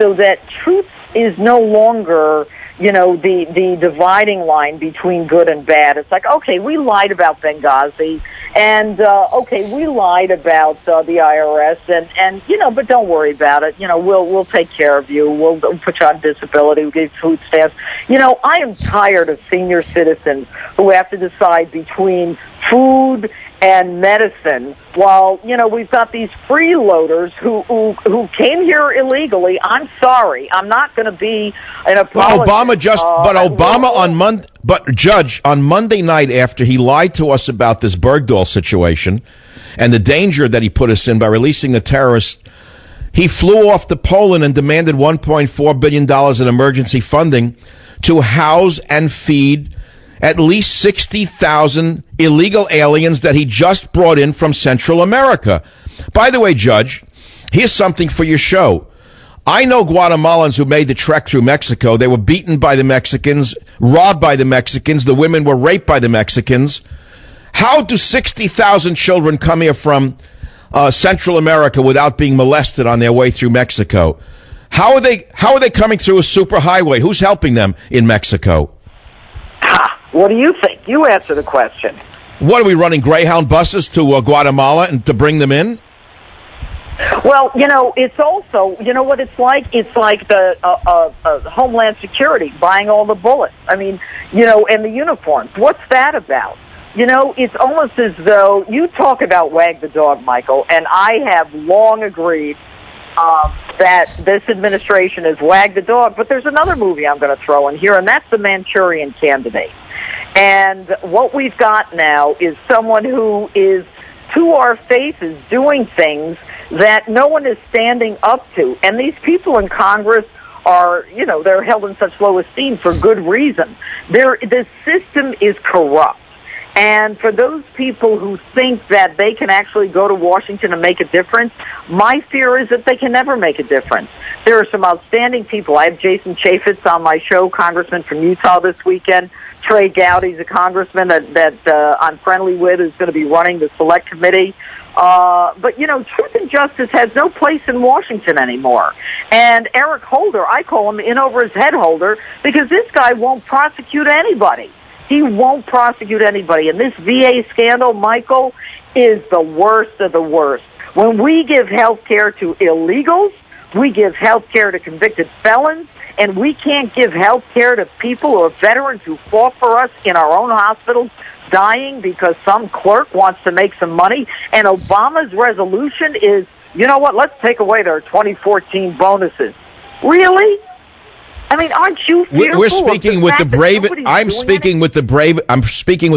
so that truth is no longer, the dividing line between good and bad. It's like, okay, we lied about Benghazi, and okay, we lied about the IRS, and but don't worry about it. We'll take care of you. We'll put you on disability. We'll give you food stamps. I am tired of senior citizens who have to decide between food and medicine, while we've got these freeloaders who came here illegally. I'm sorry, I'm not going to be an apologist. Judge, on Monday night, after he lied to us about this Bergdahl situation and the danger that he put us in by releasing the terrorists, he flew off to Poland and demanded $1.4 billion in emergency funding to house and feed at least 60,000 illegal aliens that he just brought in from Central America. By the way, Judge, here's something for your show. I know Guatemalans who made the trek through Mexico. They were beaten by the Mexicans, robbed by the Mexicans. The women were raped by the Mexicans. How do 60,000 children come here from Central America without being molested on their way through Mexico? How are they coming through a superhighway? Who's helping them in Mexico? What do you think? You answer the question. What, are we running Greyhound buses to Guatemala and to bring them in? Well, it's also, what it's like? It's like the Homeland Security buying all the bullets. I mean, and the uniforms. What's that about? It's almost as though you talk about wag the dog, Michael, and I have long agreed that this administration is wag the dog. But there's another movie I'm going to throw in here, and that's The Manchurian Candidate. And what we've got now is someone who is, to our faces, doing things that no one is standing up to. And these people in Congress are, they're held in such low esteem for good reason. The system is corrupt. And for those people who think that they can actually go to Washington and make a difference, my fear is that they can never make a difference. There are some outstanding people. I have Jason Chaffetz on my show, congressman from Utah this weekend. Trey Gowdy's a congressman that I'm friendly with, who's going to be running the select committee. But, truth and justice has no place in Washington anymore. And Eric Holder, I call him in over his head holder, because this guy won't prosecute anybody. He won't prosecute anybody. And this VA scandal, Michael, is the worst of the worst. When we give health care to illegals, we give health care to convicted felons, and we can't give health care to people who are veterans who fought for us in our own hospitals, dying because some clerk wants to make some money. And Obama's resolution is, let's take away their 2014 bonuses. Really? I mean, aren't you fearful? We're speaking with the brave. I'm speaking with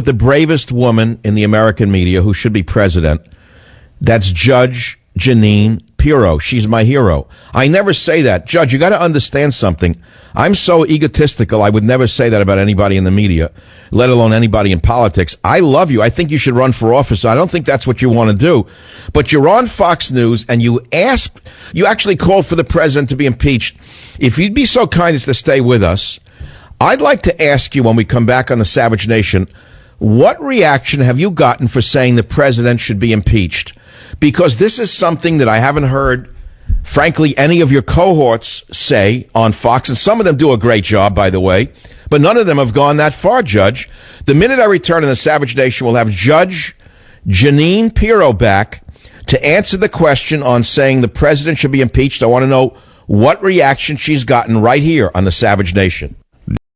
the bravest woman in the American media who should be president. That's Judge Jeanine Pirro. She's my hero. I never say that. Judge, you got to understand something. I'm so egotistical, I would never say that about anybody in the media, let alone anybody in politics. I love you. I think you should run for office. I don't think that's what you want to do. But you're on Fox News, and you actually called for the president to be impeached. If you'd be so kind as to stay with us, I'd like to ask you when we come back on the Savage Nation, what reaction have you gotten for saying the president should be impeached? Because this is something that I haven't heard, frankly, any of your cohorts say on Fox, and some of them do a great job, by the way, but none of them have gone that far, Judge. The minute I return in the Savage Nation, we'll have Judge Jeanine Pirro back to answer the question on saying the president should be impeached. I want to know what reaction she's gotten right here on the Savage Nation.